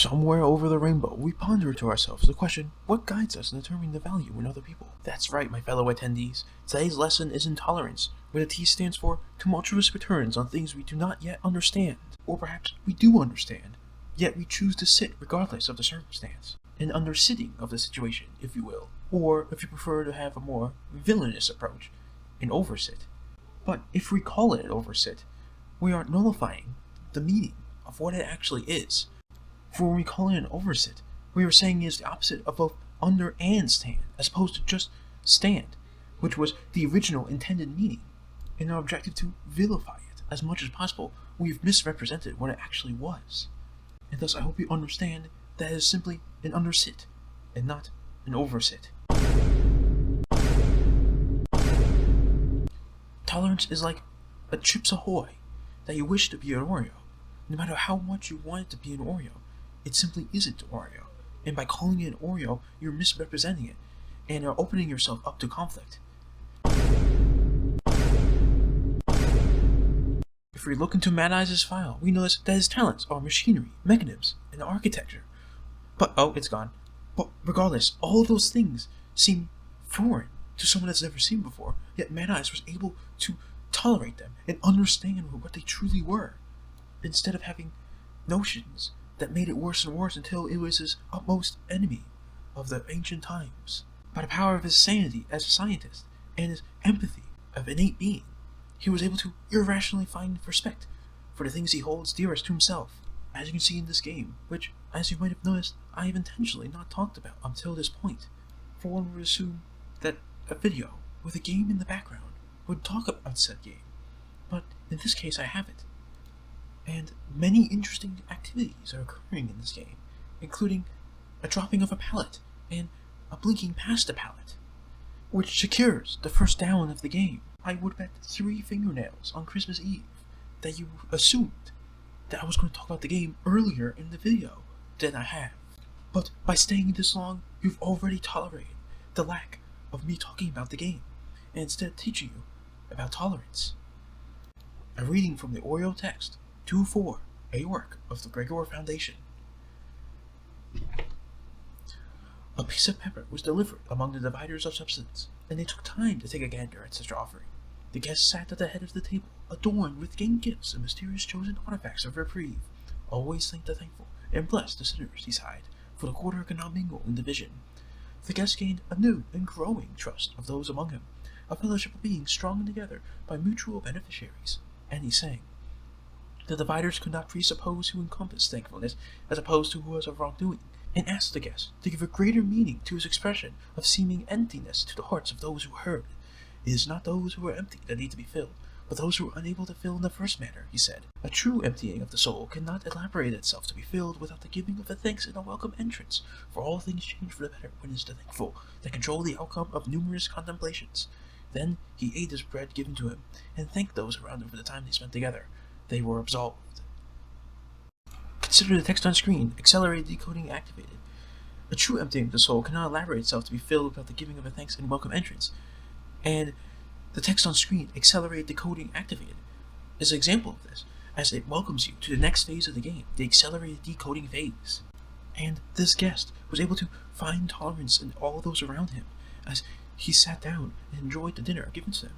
Somewhere over the rainbow, we ponder to ourselves the question, what guides us in determining the value in other people? That's right, my fellow attendees. Today's lesson is intolerance, where the T stands for tumultuous returns on things we do not yet understand, or perhaps we do understand, yet we choose to sit regardless of the circumstance. An undersitting of the situation, if you will, or if you prefer to have a more villainous approach, an oversit. But if we call it an oversit, we are nullifying the meaning of what it actually is. For when we call it an oversit, we are saying it is the opposite of both under and stand, as opposed to just stand, which was the original intended meaning. In our objective to vilify it as much as possible, we have misrepresented what it actually was. And thus I hope you understand that it is simply an undersit, and not an oversit. Tolerance is like a Chips Ahoy that you wish to be an Oreo. No matter how much you want it to be an Oreo, it simply isn't Oreo. And by calling it an Oreo, you're misrepresenting it, and are opening yourself up to conflict. If we look into Mad Eyes' file, we notice that his talents are machinery, mechanisms, and architecture. But, oh, it's gone. But regardless, all of those things seem foreign to someone that's never seen before, yet Mad Eyes was able to tolerate them and understand what they truly were, instead of having notions that made it worse and worse until it was his utmost enemy of the ancient times. By the power of his sanity as a scientist and his empathy of innate being, he was able to irrationally find respect for the things he holds dearest to himself, as you can see in this game, which, as you might have noticed, I have intentionally not talked about until this point, for one would assume that a video with a game in the background would talk about said game, but in this case I haven't. And many interesting activities are occurring in this game, including a dropping of a pallet and a blinking past a pallet, which secures the first down of the game. I would bet 3 fingernails on Christmas Eve that you assumed that I was going to talk about the game earlier in the video than I have. But by staying this long, you've already tolerated the lack of me talking about the game, and instead teaching you about tolerance. A reading from the Oreo text 2.4, a work of the Gregor Foundation. A piece of pepper was delivered among the dividers of substance, and they took time to take a gander at such offering. The guests sat at the head of the table, adorned with game gifts and mysterious chosen artifacts of reprieve. Always thank the thankful, and bless the sinners, he sighed, for the quarter cannot mingle in division. The guest gained a new and growing trust of those among him, a fellowship of beings strung together by mutual beneficiaries. And he sang. The dividers could not presuppose who encompassed thankfulness as opposed to who was of wrongdoing, and asked the guest to give a greater meaning to his expression of seeming emptiness to the hearts of those who heard. It is not those who are empty that need to be filled, but those who are unable to fill in the first manner, he said. A true emptying of the soul cannot elaborate itself to be filled without the giving of the thanks and a welcome entrance, for all things change for the better when it is the thankful that control the outcome of numerous contemplations. Then he ate his bread given to him, and thanked those around him for the time they spent together. They were absolved. Consider the text on screen, accelerated decoding activated. A true emptying of the soul cannot elaborate itself to be filled without the giving of a thanks and welcome entrance. And the text on screen, accelerated decoding activated, is an example of this, as it welcomes you to the next phase of the game, the accelerated decoding phase. And this guest was able to find tolerance in all those around him, as he sat down and enjoyed the dinner given to them.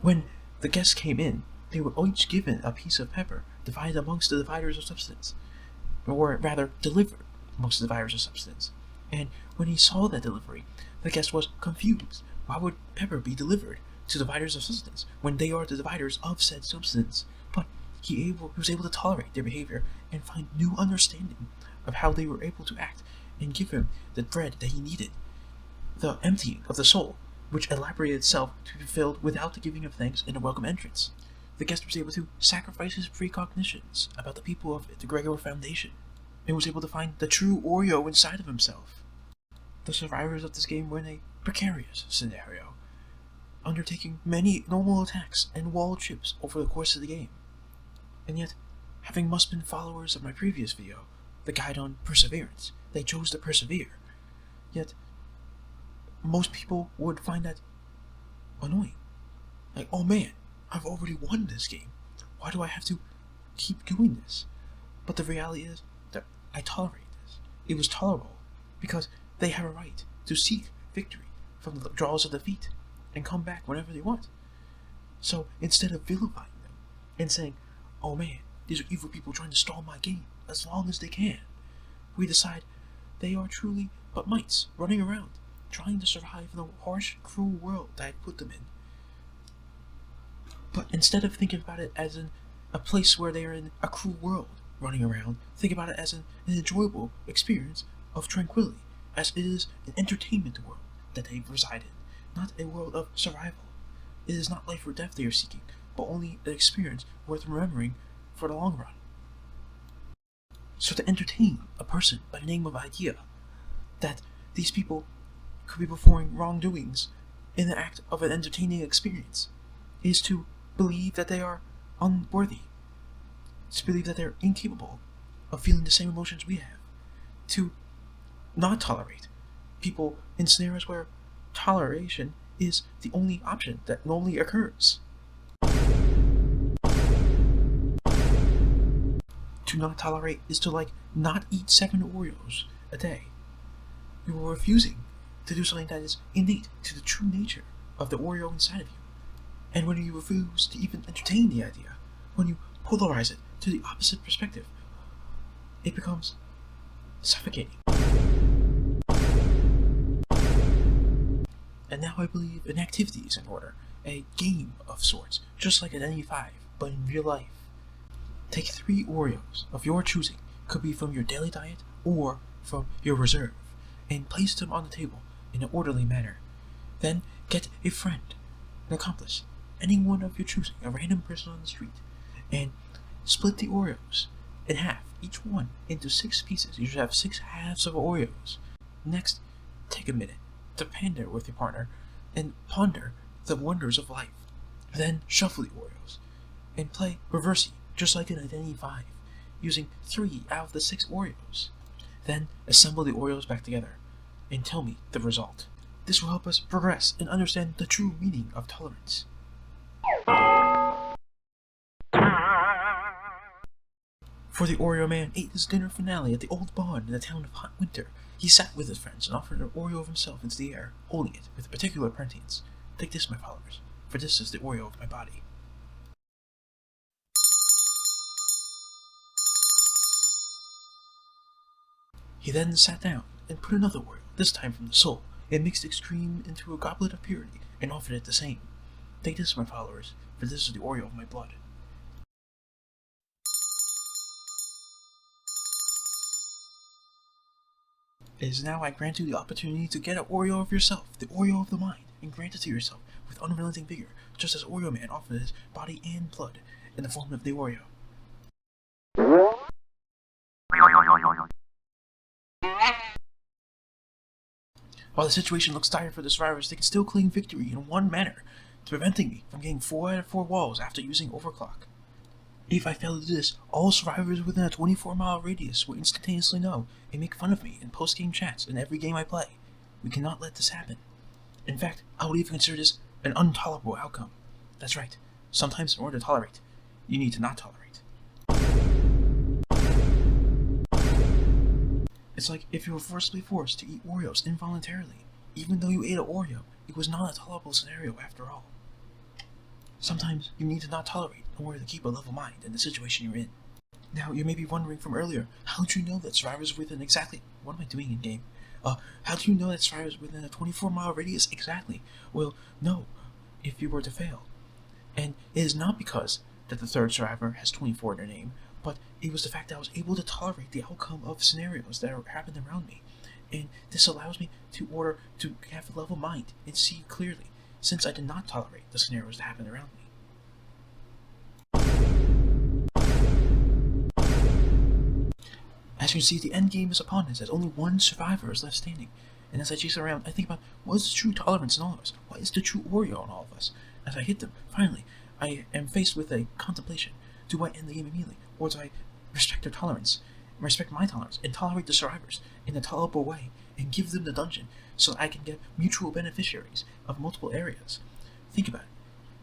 When the guests came in, they were each given a piece of pepper, divided amongst the dividers of substance, or rather, delivered amongst the dividers of substance. And when he saw that delivery, the guest was confused. Why would pepper be delivered to dividers of substance when they are the dividers of said substance? But he was able to tolerate their behavior and find new understanding of how they were able to act, and give him the bread that he needed. The emptying of the soul, which elaborated itself to be filled without the giving of thanks and a welcome entrance. The guest was able to sacrifice his precognitions about the people of the Gregor Foundation, and was able to find the true Oreo inside of himself. The survivors of this game were in a precarious scenario, undertaking many normal attacks and wall trips over the course of the game. And yet, having must been followers of my previous video, the guide on perseverance, they chose to persevere. Yet, most people would find that annoying. Like, oh man, I've already won this game. Why do I have to keep doing this? But the reality is that I tolerated this. It was tolerable because they have a right to seek victory from the jaws of defeat and come back whenever they want. So instead of vilifying them and saying, oh man, these are evil people trying to stall my game as long as they can, we decide they are truly but mites running around, trying to survive in the harsh, cruel world that I put them in. But instead of thinking about it as a place where they are in a cruel world running around, think about it as an enjoyable experience of tranquility, as it is an entertainment world that they reside in, not a world of survival. It is not life or death they are seeking, but only an experience worth remembering for the long run. So to entertain a person by the name of idea that these people could be performing wrongdoings in the act of an entertaining experience is to believe that they are unworthy, to believe that they're incapable of feeling the same emotions we have, to not tolerate people in scenarios where toleration is the only option that normally occurs. To not tolerate is to not eat 7 Oreos a day. You are refusing to do something that is innate to the true nature of the Oreo inside of you. And when you refuse to even entertain the idea, when you polarize it to the opposite perspective, it becomes suffocating. And now I believe an activity is in order, a game of sorts, just like an NE5, but in real life. Take 3 Oreos of your choosing, could be from your daily diet or from your reserve, and place them on the table in an orderly manner. Then get a friend, an accomplice, anyone of your choosing, a random person on the street, and split the Oreos in half, each one into 6 pieces. You should have 6 halves of Oreos. Next, take a minute to pander with your partner and ponder the wonders of life. Then shuffle the Oreos and play reversey, just like in Identity 5, using 3 out of the 6 Oreos. Then assemble the Oreos back together and tell me the result. This will help us progress and understand the true meaning of tolerance. For the Oreo man ate his dinner finale at the old barn in the town of Hot Winter. He sat with his friends and offered an Oreo of himself into the air, holding it with particular prescience. Take this, my followers, for this is the Oreo of my body. He then sat down and put another Oreo, this time from the soul, and mixed its cream into a goblet of purity and offered it the same. Take this, my followers, for this is the Oreo of my blood. It is now I grant you the opportunity to get an Oreo of yourself, the Oreo of the mind, and grant it to yourself with unrelenting vigor, just as Oreo Man offered his body and blood in the form of the Oreo. While the situation looks dire for the survivors, they can still claim victory in one manner, preventing me from getting 4 out of 4 walls after using overclock. If I fail to do this, all survivors within a 24-mile radius will instantaneously know and make fun of me in post-game chats in every game I play. We cannot let this happen. In fact, I would even consider this an intolerable outcome. That's right. Sometimes in order to tolerate, you need to not tolerate. It's like if you were forcibly forced to eat Oreos involuntarily. Even though you ate an Oreo, it was not a tolerable scenario after all. Sometimes you need to not tolerate in order to keep a level mind in the situation you're in. Now, you may be wondering from earlier, how did you know that survivors within exactly... What am I doing in game? How do you know that survivors within a 24-mile radius exactly? Well, no, if you were to fail. And it is not because that the third survivor has 24 in their name, but it was the fact that I was able to tolerate the outcome of scenarios that happened around me. And this allows me to have a level mind and see clearly, since I did not tolerate the scenarios that happened around me. As you can see, the end game is upon us, as only 1 survivor is left standing. And as I chase around, I think about, what is the true tolerance in all of us? What is the true Oreo in all of us? As I hit them, finally, I am faced with a contemplation. Do I end the game immediately? Or do I respect their tolerance, respect my tolerance, and tolerate the survivors in a tolerable way, and give them the dungeon so I can get mutual beneficiaries of multiple areas? Think about it.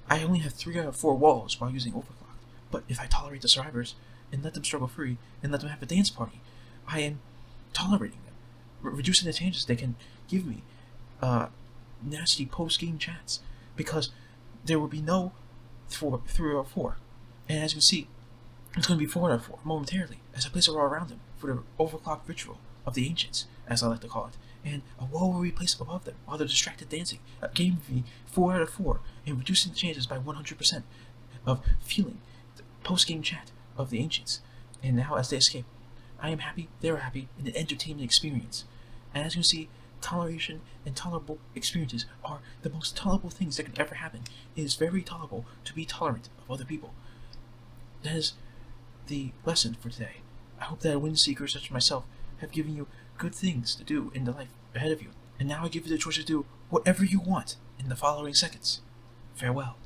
I only have 3 out of 4 walls while using overclock, but if I tolerate the survivors and let them struggle free and let them have a dance party, I am tolerating them, reducing the tangents they can give me, uh, nasty post-game chats, because there will be no 3 or 4. And as you can see, it's going to be 4 out of 4 momentarily as I place a row around them for the overclocked ritual of the ancients, as I like to call it. And a wall will be placed above them while they're distracted dancing, giving me 4 out of 4 and reducing the chances by 100% of feeling the post-game chat of the ancients. And now, as they escape, I am happy, they're happy, in an entertainment experience. And as you can see, toleration and tolerable experiences are the most tolerable things that can ever happen. It is very tolerable to be tolerant of other people. That is the lesson for today. I hope that wind seekers such as myself have given you good things to do in the life ahead of you. And now I give you the choice to do whatever you want in the following seconds. Farewell.